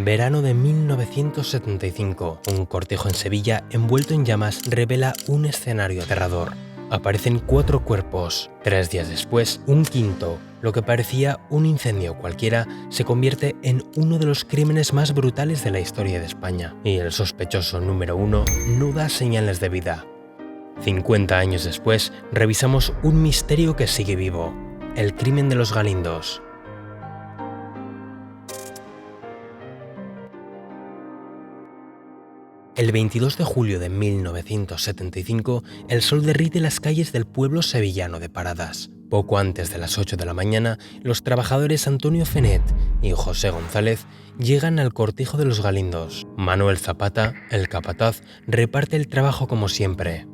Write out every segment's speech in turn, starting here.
Verano de 1975. Un cortejo en Sevilla envuelto en llamas revela un escenario aterrador. Aparecen 4 cuerpos. 3 días después, un quinto. Lo que parecía un incendio cualquiera se convierte en uno de los crímenes más brutales de la historia de España. Y el sospechoso número 1 no da señales de vida. 50 años después, revisamos un misterio que sigue vivo: el crimen de los Galindos. El 22 de julio de 1975, el sol derrite las calles del pueblo sevillano de Paradas. Poco antes de las 8 de la mañana, los trabajadores Antonio Fenet y José González llegan al cortijo de los Galindos. Manuel Zapata, el capataz, reparte el trabajo como siempre.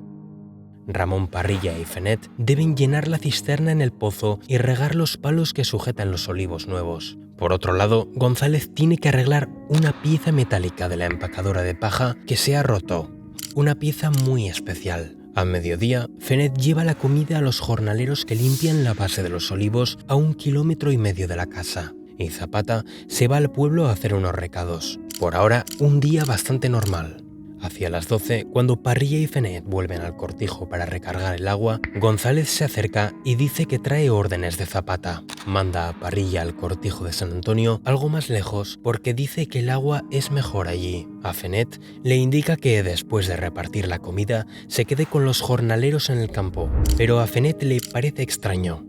Ramón Parrilla y Fenet deben llenar la cisterna en el pozo y regar los palos que sujetan los olivos nuevos. Por otro lado, González tiene que arreglar una pieza metálica de la empacadora de paja que se ha roto. Una pieza muy especial. A mediodía, Fenet lleva la comida a los jornaleros que limpian la base de los olivos a 1,5 kilómetros de la casa. Y Zapata se va al pueblo a hacer unos recados. Por ahora, un día bastante normal. Hacia las 12, cuando Parrilla y Fenet vuelven al cortijo para recargar el agua, González se acerca y dice que trae órdenes de Zapata. Manda a Parrilla al cortijo de San Antonio, algo más lejos, porque dice que el agua es mejor allí. A Fenet le indica que después de repartir la comida se quede con los jornaleros en el campo, pero a Fenet le parece extraño.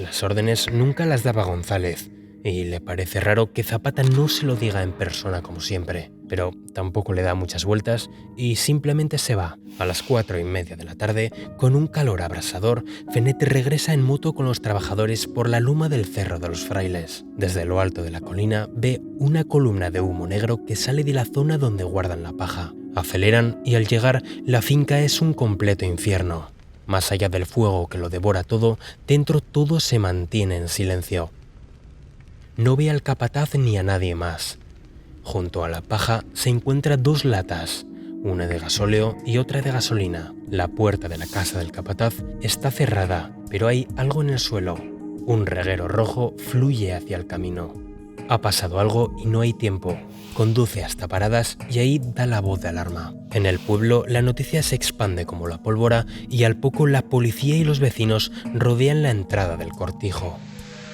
Las órdenes nunca las daba González, y le parece raro que Zapata no se lo diga en persona como siempre, pero tampoco le da muchas vueltas y simplemente se va. A las 4:30 de la tarde, con un calor abrasador, Fenet regresa en moto con los trabajadores por la loma del Cerro de los Frailes. Desde lo alto de la colina ve una columna de humo negro que sale de la zona donde guardan la paja. Aceleran y al llegar, la finca es un completo infierno. Más allá del fuego que lo devora todo, dentro todo se mantiene en silencio. No ve al capataz ni a nadie más. Junto a la paja se encuentran 2 latas, una de gasóleo y otra de gasolina. La puerta de la casa del capataz está cerrada, pero hay algo en el suelo. Un reguero rojo fluye hacia el camino. Ha pasado algo y no hay tiempo. Conduce hasta Paradas y ahí da la voz de alarma. En el pueblo la noticia se expande como la pólvora y al poco la policía y los vecinos rodean la entrada del cortijo.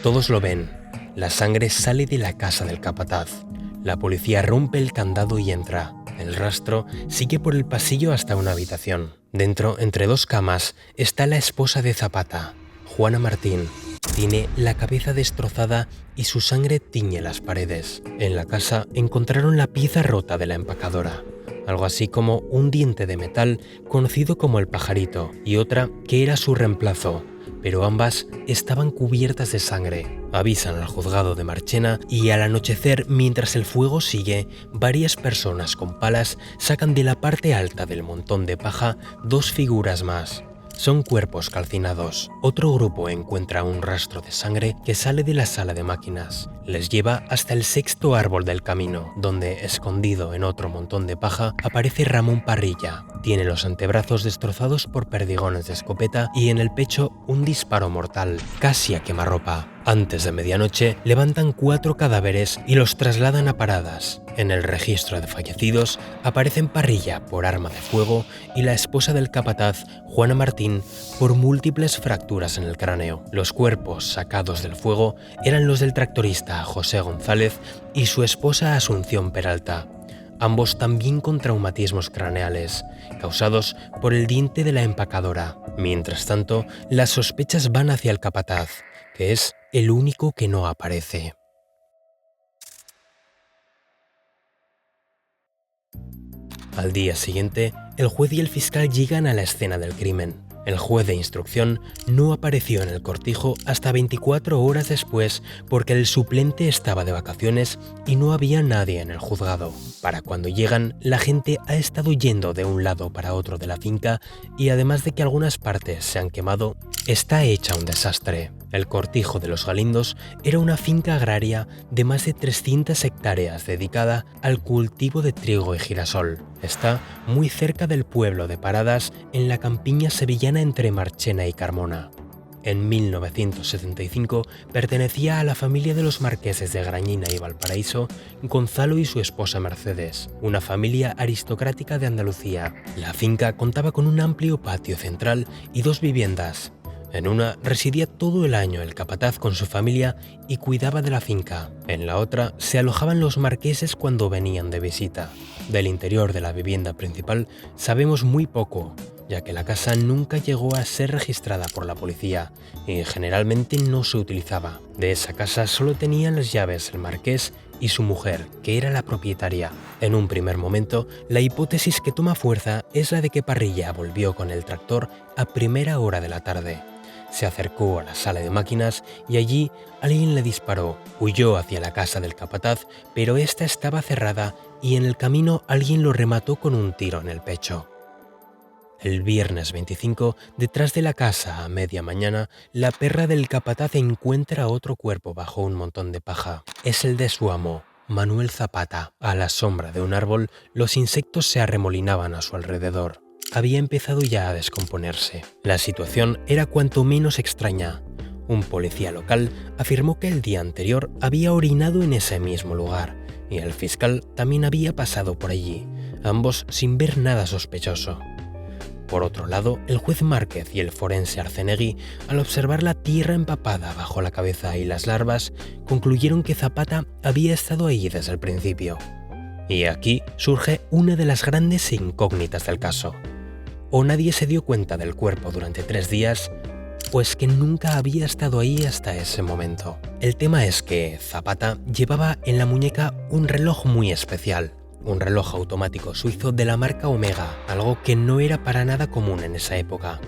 Todos lo ven. La sangre sale de la casa del capataz. La policía rompe el candado y entra. El rastro sigue por el pasillo hasta una habitación. Dentro, entre 2 camas, está la esposa de Zapata, Juana Martín. Tiene la cabeza destrozada y su sangre tiñe las paredes. En la casa encontraron la pieza rota de la empacadora, algo así como un diente de metal conocido como el pajarito, y otra que era su reemplazo, pero ambas estaban cubiertas de sangre. Avisan al juzgado de Marchena y al anochecer, mientras el fuego sigue, varias personas con palas sacan de la parte alta del montón de paja 2 figuras más. Son cuerpos calcinados. Otro grupo encuentra un rastro de sangre que sale de la sala de máquinas. Les lleva hasta el 6.º árbol del camino, donde, escondido en otro montón de paja, aparece Ramón Parrilla. Tiene los antebrazos destrozados por perdigones de escopeta y en el pecho un disparo mortal, casi a quemarropa. Antes de medianoche, levantan 4 cadáveres y los trasladan a Paradas. En el registro de fallecidos aparecen Parrilla por arma de fuego y la esposa del capataz, Juana Martín, por múltiples fracturas en el cráneo. Los cuerpos sacados del fuego eran los del tractorista José González y su esposa Asunción Peralta, ambos también con traumatismos craneales, causados por el diente de la empacadora. Mientras tanto, las sospechas van hacia el capataz, que es el único que no aparece. Al día siguiente, el juez y el fiscal llegan a la escena del crimen. El juez de instrucción no apareció en el cortijo hasta 24 horas después porque el suplente estaba de vacaciones y no había nadie en el juzgado. Para cuando llegan, la gente ha estado yendo de un lado para otro de la finca y además de que algunas partes se han quemado, está hecha un desastre. El cortijo de los Galindos era una finca agraria de más de 300 hectáreas dedicada al cultivo de trigo y girasol. Está muy cerca del pueblo de Paradas, en la campiña sevillana entre Marchena y Carmona. En 1975 pertenecía a la familia de los marqueses de Grañina y Valparaíso, Gonzalo y su esposa Mercedes, una familia aristocrática de Andalucía. La finca contaba con un amplio patio central y 2 viviendas. En una residía todo el año el capataz con su familia y cuidaba de la finca. En la otra se alojaban los marqueses cuando venían de visita. Del interior de la vivienda principal sabemos muy poco, ya que la casa nunca llegó a ser registrada por la policía y generalmente no se utilizaba. De esa casa solo tenían las llaves el marqués y su mujer, que era la propietaria. En un primer momento, la hipótesis que toma fuerza es la de que Parrilla volvió con el tractor a primera hora de la tarde. Se acercó a la sala de máquinas y allí alguien le disparó. Huyó hacia la casa del capataz, pero esta estaba cerrada y en el camino alguien lo remató con un tiro en el pecho. El viernes 25, detrás de la casa a media mañana, la perra del capataz encuentra otro cuerpo bajo un montón de paja. Es el de su amo, Manuel Zapata. A la sombra de un árbol, los insectos se arremolinaban a su alrededor. Había empezado ya a descomponerse. La situación era cuanto menos extraña. Un policía local afirmó que el día anterior había orinado en ese mismo lugar y el fiscal también había pasado por allí, ambos sin ver nada sospechoso. Por otro lado, el juez Márquez y el forense Arcenegui, al observar la tierra empapada bajo la cabeza y las larvas, concluyeron que Zapata había estado ahí desde el principio. Y aquí surge una de las grandes incógnitas del caso. O nadie se dio cuenta del cuerpo durante 3 días, o es que nunca había estado ahí hasta ese momento. El tema es que Zapata llevaba en la muñeca un reloj muy especial, un reloj automático suizo de la marca Omega, algo que no era para nada común en esa época.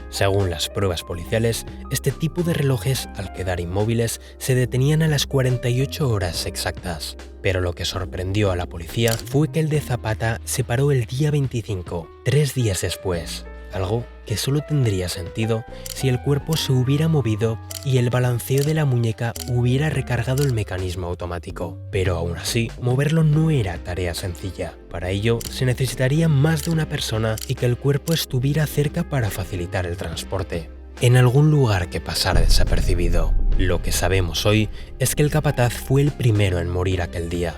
Según las pruebas policiales, este tipo de relojes, al quedar inmóviles, se detenían a las 48 horas exactas. Pero lo que sorprendió a la policía fue que el de Zapata se paró el día 25, 3 días después. Algo que solo tendría sentido si el cuerpo se hubiera movido y el balanceo de la muñeca hubiera recargado el mecanismo automático. Pero aún así, moverlo no era tarea sencilla. Para ello, se necesitaría más de una persona y que el cuerpo estuviera cerca para facilitar el transporte. En algún lugar que pasara desapercibido. Lo que sabemos hoy es que el capataz fue el primero en morir aquel día.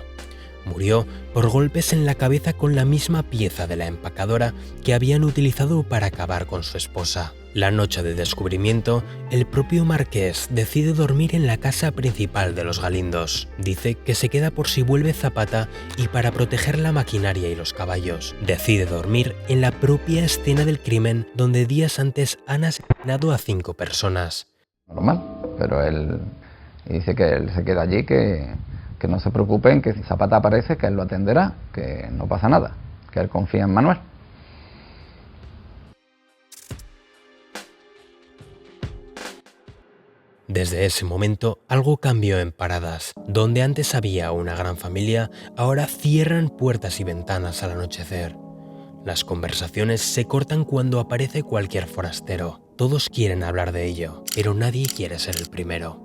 Murió por golpes en la cabeza con la misma pieza de la empacadora que habían utilizado para acabar con su esposa. La noche del descubrimiento, el propio marqués decide dormir en la casa principal de los Galindos. Dice que se queda por si vuelve Zapata y para proteger la maquinaria y los caballos. Decide dormir en la propia escena del crimen donde días antes han asesinado a 5 personas. Normal, pero él dice que él se queda allí, que no se preocupen, que si Zapata aparece, que él lo atenderá, que no pasa nada, que él confía en Manuel. Desde ese momento, algo cambió en Paradas. Donde antes había una gran familia, ahora cierran puertas y ventanas al anochecer. Las conversaciones se cortan cuando aparece cualquier forastero. Todos quieren hablar de ello, pero nadie quiere ser el primero.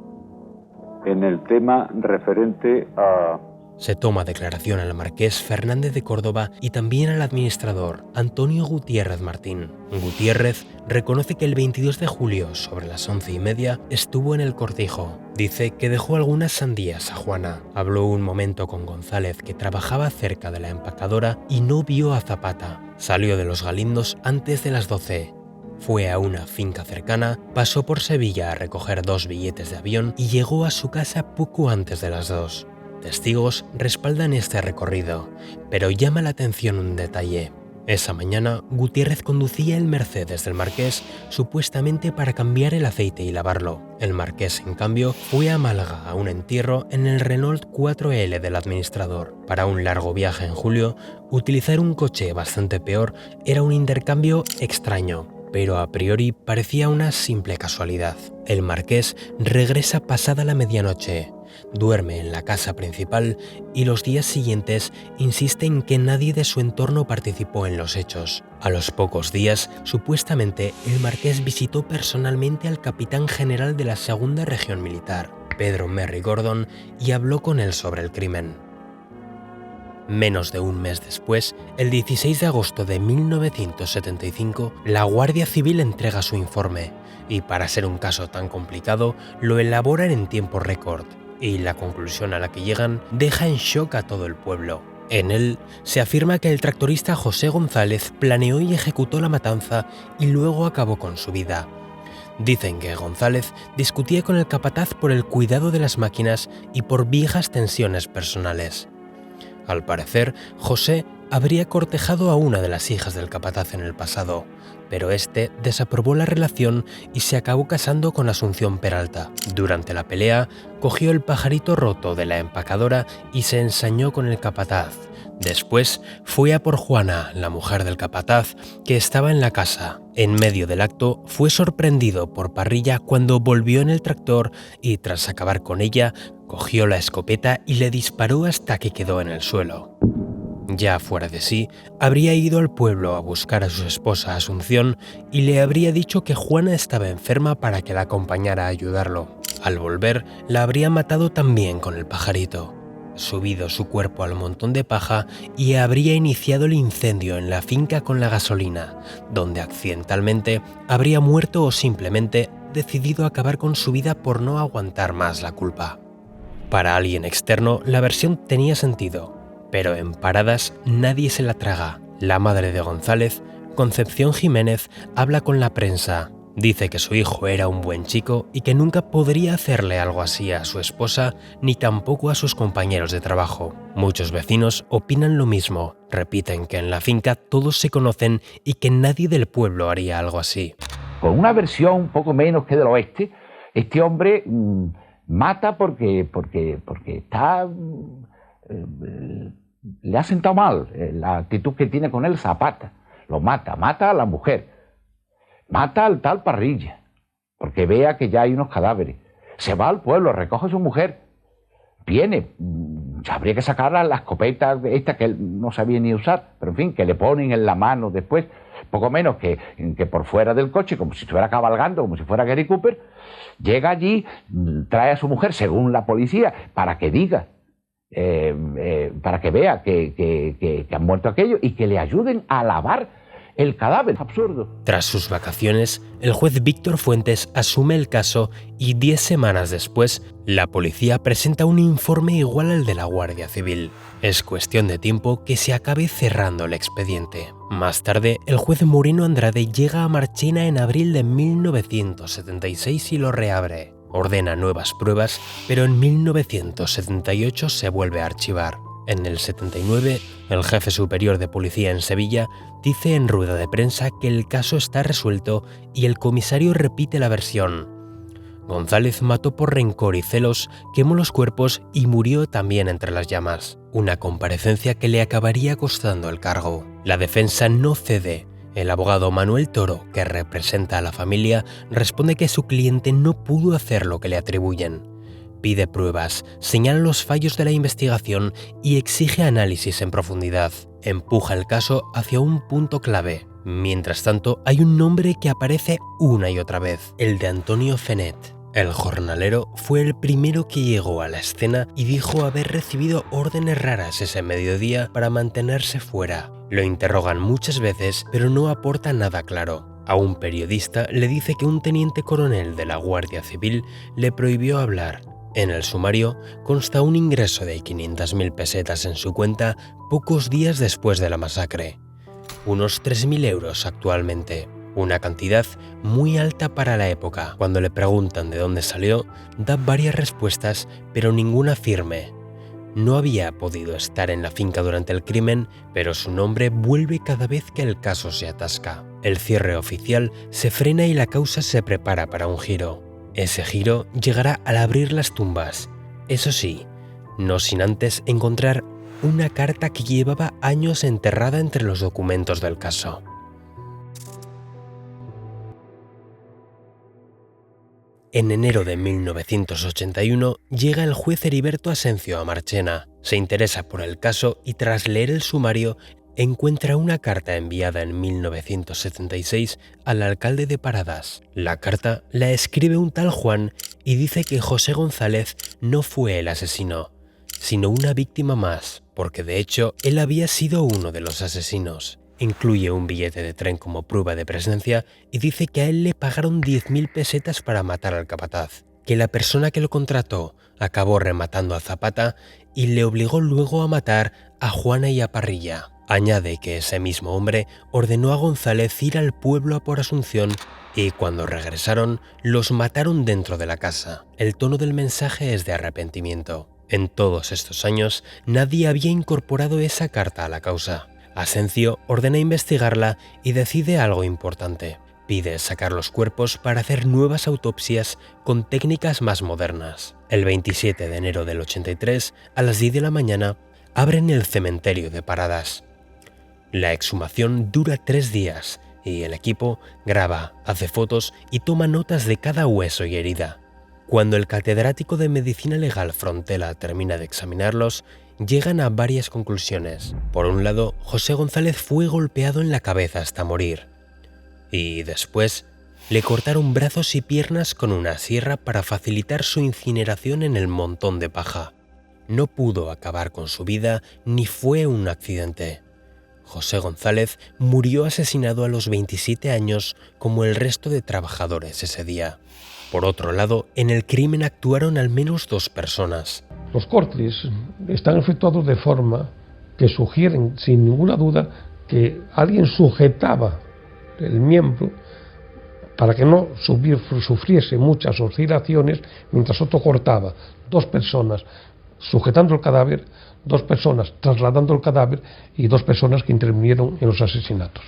En el tema referente a... Se toma declaración al marqués Fernández de Córdoba y también al administrador Antonio Gutiérrez Martín. Gutiérrez reconoce que el 22 de julio, sobre las 11:30, estuvo en el cortijo. Dice que dejó algunas sandías a Juana. Habló un momento con González, que trabajaba cerca de la empacadora, y no vio a Zapata. Salió de los Galindos antes de las 12. Fue a una finca cercana, pasó por Sevilla a recoger 2 billetes de avión y llegó a su casa poco antes de las 2. Testigos respaldan este recorrido, pero llama la atención un detalle. Esa mañana, Gutiérrez conducía el Mercedes del marqués supuestamente para cambiar el aceite y lavarlo. El marqués, en cambio, fue a Málaga a un entierro en el Renault 4L del administrador. Para un largo viaje en julio, utilizar un coche bastante peor era un intercambio extraño, pero a priori parecía una simple casualidad. El marqués regresa pasada la medianoche, duerme en la casa principal y los días siguientes insiste en que nadie de su entorno participó en los hechos. A los pocos días, supuestamente, el marqués visitó personalmente al capitán general de la Segunda Región Militar, Pedro Merry Gordon, y habló con él sobre el crimen. Menos de un mes después, el 16 de agosto de 1975, la Guardia Civil entrega su informe y, para ser un caso tan complicado, lo elaboran en tiempo récord, y la conclusión a la que llegan deja en shock a todo el pueblo. En él se afirma que el tractorista José González planeó y ejecutó la matanza y luego acabó con su vida. Dicen que González discutía con el capataz por el cuidado de las máquinas y por viejas tensiones personales. Al parecer, José habría cortejado a una de las hijas del capataz en el pasado, pero este desaprobó la relación y se acabó casando con Asunción Peralta. Durante la pelea, cogió el pajarito roto de la empacadora y se ensañó con el capataz. Después fue a por Juana, la mujer del capataz, que estaba en la casa. En medio del acto, fue sorprendido por Parrilla cuando volvió en el tractor y, tras acabar con ella, cogió la escopeta y le disparó hasta que quedó en el suelo. Ya fuera de sí, habría ido al pueblo a buscar a su esposa Asunción y le habría dicho que Juana estaba enferma para que la acompañara a ayudarlo. Al volver, la habría matado también con el pajarito, subido su cuerpo al montón de paja y habría iniciado el incendio en la finca con la gasolina, donde accidentalmente habría muerto o simplemente decidido acabar con su vida por no aguantar más la culpa. Para alguien externo, la versión tenía sentido, pero en Paradas nadie se la traga. La madre de González, Concepción Jiménez, habla con la prensa. Dice que su hijo era un buen chico y que nunca podría hacerle algo así a su esposa ni tampoco a sus compañeros de trabajo. Muchos vecinos opinan lo mismo, repiten que en la finca todos se conocen y que nadie del pueblo haría algo así. Con una versión un poco menos que del oeste, este hombre mata porque está le ha sentado mal la actitud que tiene con él Zapata. Lo mata a la mujer, mata al tal Parrilla, porque vea que ya hay unos cadáveres. Se va al pueblo, recoge a su mujer, viene, habría que sacar la escopeta esta que él no sabía ni usar, pero en fin, que le ponen en la mano después, poco menos que por fuera del coche, como si estuviera cabalgando, como si fuera Gary Cooper. Llega allí, trae a su mujer, según la policía, para que diga, para que vea que han muerto aquello y que le ayuden a lavar el cadáver. Absurdo. Tras sus vacaciones, el juez Víctor Fuentes asume el caso y 10 semanas después, la policía presenta un informe igual al de la Guardia Civil. Es cuestión de tiempo que se acabe cerrando el expediente. Más tarde, el juez Moreno Andrade llega a Marchena en abril de 1976 y lo reabre. Ordena nuevas pruebas, pero en 1978 se vuelve a archivar. En el 79, el jefe superior de policía en Sevilla dice en rueda de prensa que el caso está resuelto y el comisario repite la versión. González mató por rencor y celos, quemó los cuerpos y murió también entre las llamas. Una comparecencia que le acabaría costando el cargo. La defensa no cede. El abogado Manuel Toro, que representa a la familia, responde que su cliente no pudo hacer lo que le atribuyen. Pide pruebas, señala los fallos de la investigación y exige análisis en profundidad. Empuja el caso hacia un punto clave. Mientras tanto, hay un nombre que aparece una y otra vez, el de Antonio Fenet. El jornalero fue el primero que llegó a la escena y dijo haber recibido órdenes raras ese mediodía para mantenerse fuera. Lo interrogan muchas veces, pero no aporta nada claro. A un periodista le dice que un teniente coronel de la Guardia Civil le prohibió hablar. En el sumario consta un ingreso de 500.000 pesetas en su cuenta pocos días después de la masacre. Unos 3.000 euros actualmente. Una cantidad muy alta para la época. Cuando le preguntan de dónde salió, da varias respuestas, pero ninguna firme. No había podido estar en la finca durante el crimen, pero su nombre vuelve cada vez que el caso se atasca. El cierre oficial se frena y la causa se prepara para un giro. Ese giro llegará al abrir las tumbas. Eso sí, no sin antes encontrar una carta que llevaba años enterrada entre los documentos del caso. En enero de 1981 llega el juez Heriberto Asencio a Marchena. Se interesa por el caso y tras leer el sumario encuentra una carta enviada en 1976 al alcalde de Paradas. La carta la escribe un tal Juan y dice que José González no fue el asesino, sino una víctima más, porque de hecho él había sido uno de los asesinos. Incluye un billete de tren como prueba de presencia y dice que a él le pagaron 10.000 pesetas para matar al capataz, que la persona que lo contrató acabó rematando a Zapata y le obligó luego a matar a Juana y a Parrilla. Añade que ese mismo hombre ordenó a González ir al pueblo a por Asunción y cuando regresaron los mataron dentro de la casa. El tono del mensaje es de arrepentimiento. En todos estos años nadie había incorporado esa carta a la causa. Asencio ordena investigarla y decide algo importante. Pide sacar los cuerpos para hacer nuevas autopsias con técnicas más modernas. El 27 de enero del 83, a las 10 de la mañana, abren el cementerio de Paradas. La exhumación dura 3 días y el equipo graba, hace fotos y toma notas de cada hueso y herida. Cuando el catedrático de Medicina Legal Frontela termina de examinarlos, llegan a varias conclusiones. Por un lado, José González fue golpeado en la cabeza hasta morir. Y después, le cortaron brazos y piernas con una sierra para facilitar su incineración en el montón de paja. No pudo acabar con su vida ni fue un accidente. José González murió asesinado a los 27 años como el resto de trabajadores ese día. Por otro lado, en el crimen actuaron al menos 2 personas. Los cortes están efectuados de forma que sugieren sin ninguna duda que alguien sujetaba el miembro para que no sufriese muchas oscilaciones mientras otro cortaba. 2 personas sujetando el cadáver, 2 personas trasladando el cadáver y 2 personas que intervinieron en los asesinatos.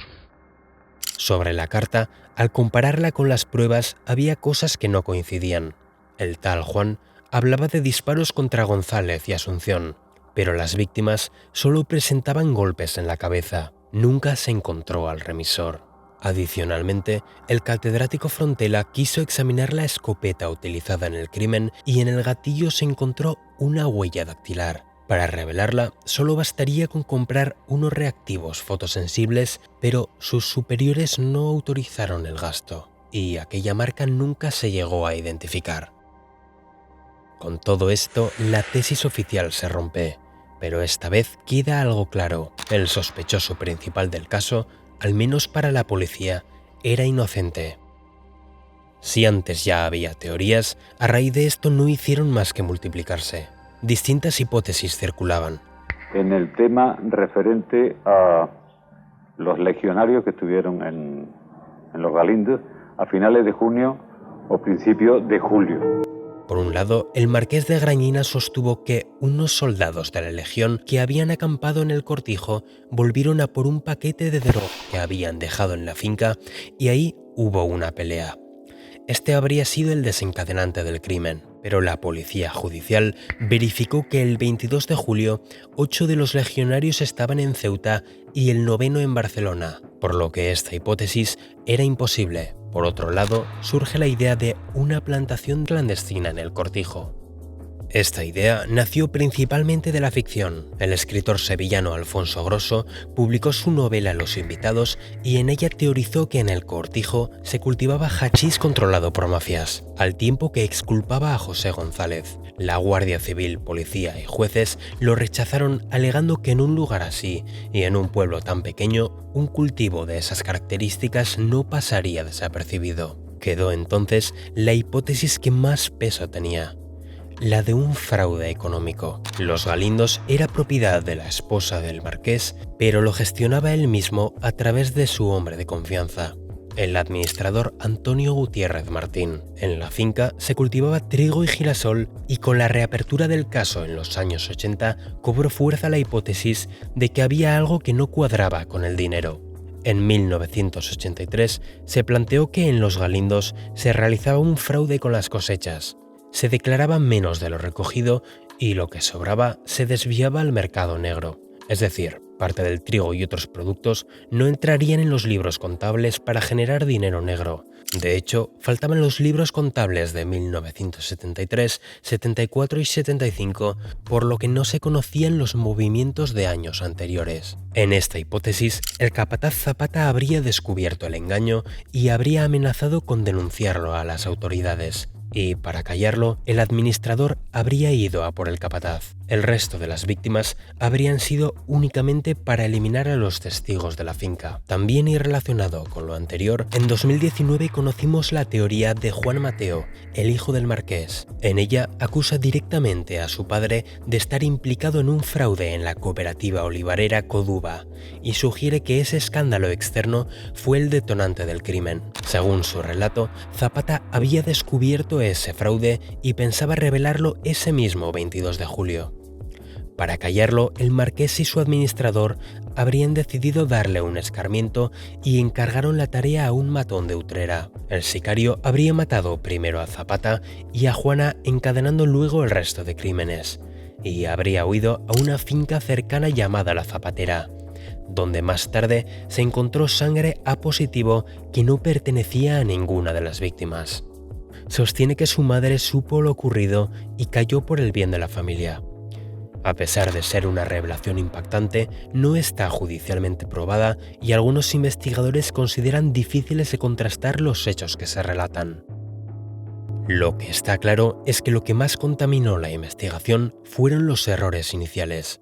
Sobre la carta, al compararla con las pruebas, había cosas que no coincidían. El tal Juan hablaba de disparos contra González y Asunción, pero las víctimas solo presentaban golpes en la cabeza. Nunca se encontró al remisor. Adicionalmente, el catedrático Frontela quiso examinar la escopeta utilizada en el crimen y en el gatillo se encontró una huella dactilar. Para revelarla, solo bastaría con comprar unos reactivos fotosensibles, pero sus superiores no autorizaron el gasto, y aquella marca nunca se llegó a identificar. Con todo esto, la tesis oficial se rompe, pero esta vez queda algo claro. El sospechoso principal del caso, al menos para la policía, era inocente. Si antes ya había teorías, a raíz de esto no hicieron más que multiplicarse. Distintas hipótesis circulaban. En el tema referente a los legionarios que estuvieron en los Galindos a finales de junio o principios de julio. Por un lado, el marqués de Grañina sostuvo que unos soldados de la Legión que habían acampado en el cortijo volvieron a por un paquete de droga que habían dejado en la finca y ahí hubo una pelea. Este habría sido el desencadenante del crimen, pero la policía judicial verificó que el 22 de julio 8 de los legionarios estaban en Ceuta y el 9º en Barcelona, por lo que esta hipótesis era imposible. Por otro lado, surge la idea de una plantación clandestina en el cortijo. Esta idea nació principalmente de la ficción. El escritor sevillano Alfonso Grosso publicó su novela Los invitados y en ella teorizó que en el cortijo se cultivaba hachís controlado por mafias, al tiempo que exculpaba a José González. La Guardia Civil, policía y jueces lo rechazaron alegando que en un lugar así y en un pueblo tan pequeño, un cultivo de esas características no pasaría desapercibido. Quedó entonces la hipótesis que más peso tenía: la de un fraude económico. Los Galindos era propiedad de la esposa del marqués, pero lo gestionaba él mismo a través de su hombre de confianza, el administrador Antonio Gutiérrez Martín. En la finca se cultivaba trigo y girasol y con la reapertura del caso en los años 80 cobró fuerza la hipótesis de que había algo que no cuadraba con el dinero. En 1983 se planteó que en los Galindos se realizaba un fraude con las cosechas. Se declaraba menos de lo recogido y lo que sobraba se desviaba al mercado negro. Es decir, parte del trigo y otros productos no entrarían en los libros contables para generar dinero negro. De hecho, faltaban los libros contables de 1973, 74 y 75, por lo que no se conocían los movimientos de años anteriores. En esta hipótesis, el capataz Zapata habría descubierto el engaño y habría amenazado con denunciarlo a las autoridades. Y para callarlo, el administrador habría ido a por el capataz. El resto de las víctimas habrían sido únicamente para eliminar a los testigos de la finca. También, y relacionado con lo anterior, en 2019 conocimos la teoría de Juan Mateo, el hijo del marqués. En ella acusa directamente a su padre de estar implicado en un fraude en la cooperativa olivarera Coduba y sugiere que ese escándalo externo fue el detonante del crimen. Según su relato, Zapata había descubierto ese fraude y pensaba revelarlo ese mismo 22 de julio. Para callarlo, el marqués y su administrador habrían decidido darle un escarmiento y encargaron la tarea a un matón de Utrera. El sicario habría matado primero a Zapata y a Juana, encadenando luego el resto de crímenes, y habría huido a una finca cercana llamada La Zapatera, donde más tarde se encontró sangre A positivo que no pertenecía a ninguna de las víctimas. Sostiene que su madre supo lo ocurrido y cayó por el bien de la familia. A pesar de ser una revelación impactante, no está judicialmente probada y algunos investigadores consideran difíciles de contrastar los hechos que se relatan. Lo que está claro es que lo que más contaminó la investigación fueron los errores iniciales.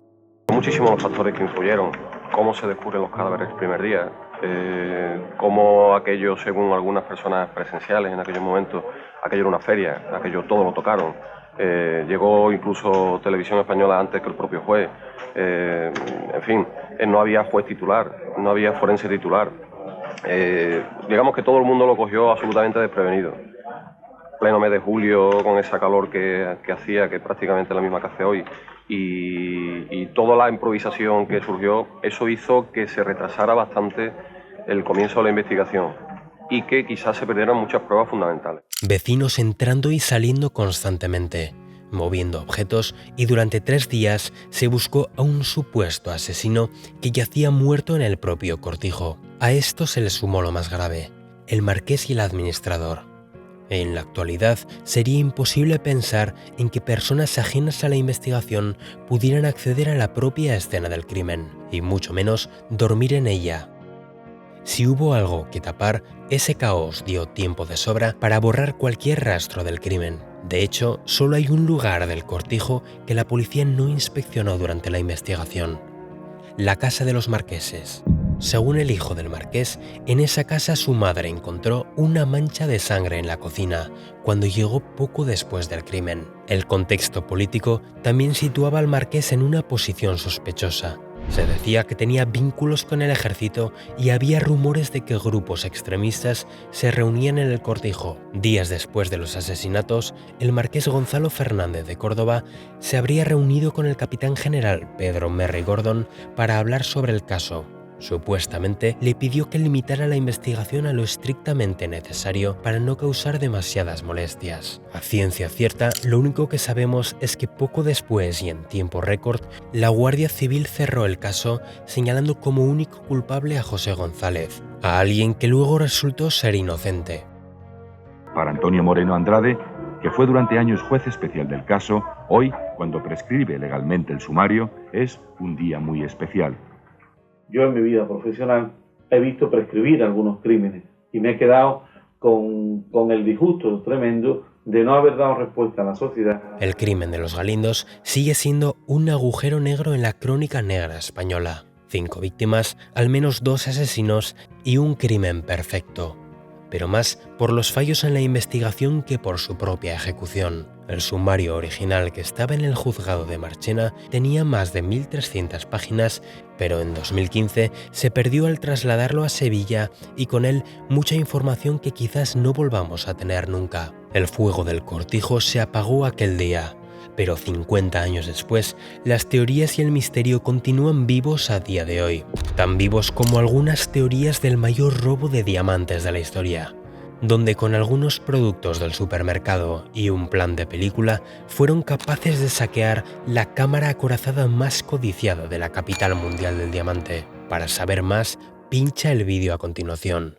Muchísimos factores que influyeron. Cómo se descubren los cadáveres el primer día, cómo aquello, según algunas personas presenciales en aquellos momentos, aquello era una feria, aquello todo lo tocaron. Llegó incluso Televisión Española antes que el propio juez. En fin, no había juez titular, no había forense titular. Digamos que todo el mundo lo cogió absolutamente desprevenido. Pleno mes de julio, con esa calor que hacía, que prácticamente la misma que hace hoy, y toda la improvisación que surgió, eso hizo que se retrasara bastante el comienzo de la investigación y que quizás se perdieran muchas pruebas fundamentales. Vecinos entrando y saliendo constantemente, moviendo objetos, y durante 3 días se buscó a un supuesto asesino que yacía muerto en el propio cortijo. A esto se le sumó lo más grave: el marqués y el administrador. En la actualidad sería imposible pensar en que personas ajenas a la investigación pudieran acceder a la propia escena del crimen, y mucho menos dormir en ella. Si hubo algo que tapar, ese caos dio tiempo de sobra para borrar cualquier rastro del crimen. De hecho, solo hay un lugar del cortijo que la policía no inspeccionó durante la investigación: la casa de los marqueses. Según el hijo del marqués, en esa casa su madre encontró una mancha de sangre en la cocina cuando llegó poco después del crimen. El contexto político también situaba al marqués en una posición sospechosa. Se decía que tenía vínculos con el ejército y había rumores de que grupos extremistas se reunían en el cortijo. Días después de los asesinatos, el marqués Gonzalo Fernández de Córdoba se habría reunido con el capitán general Pedro Merry Gordon para hablar sobre el caso. Supuestamente le pidió que limitara la investigación a lo estrictamente necesario para no causar demasiadas molestias. A ciencia cierta, lo único que sabemos es que poco después y en tiempo récord, la Guardia Civil cerró el caso señalando como único culpable a José González, a alguien que luego resultó ser inocente. Para Antonio Moreno Andrade, que fue durante años juez especial del caso, hoy, cuando prescribe legalmente el sumario, es un día muy especial. Yo en mi vida profesional he visto prescribir algunos crímenes y me he quedado con el disgusto tremendo de no haber dado respuesta a la sociedad. El crimen de los Galindos sigue siendo un agujero negro en la crónica negra española. 5 víctimas, al menos 2 asesinos y un crimen perfecto. Pero más por los fallos en la investigación que por su propia ejecución. El sumario original que estaba en el juzgado de Marchena tenía más de 1.300 páginas, pero en 2015 se perdió al trasladarlo a Sevilla y con él mucha información que quizás no volvamos a tener nunca. El fuego del cortijo se apagó aquel día, pero 50 años después, las teorías y el misterio continúan vivos a día de hoy, tan vivos como algunas teorías del mayor robo de diamantes de la historia, donde con algunos productos del supermercado y un plan de película fueron capaces de saquear la cámara acorazada más codiciada de la capital mundial del diamante. Para saber más, pincha el vídeo a continuación.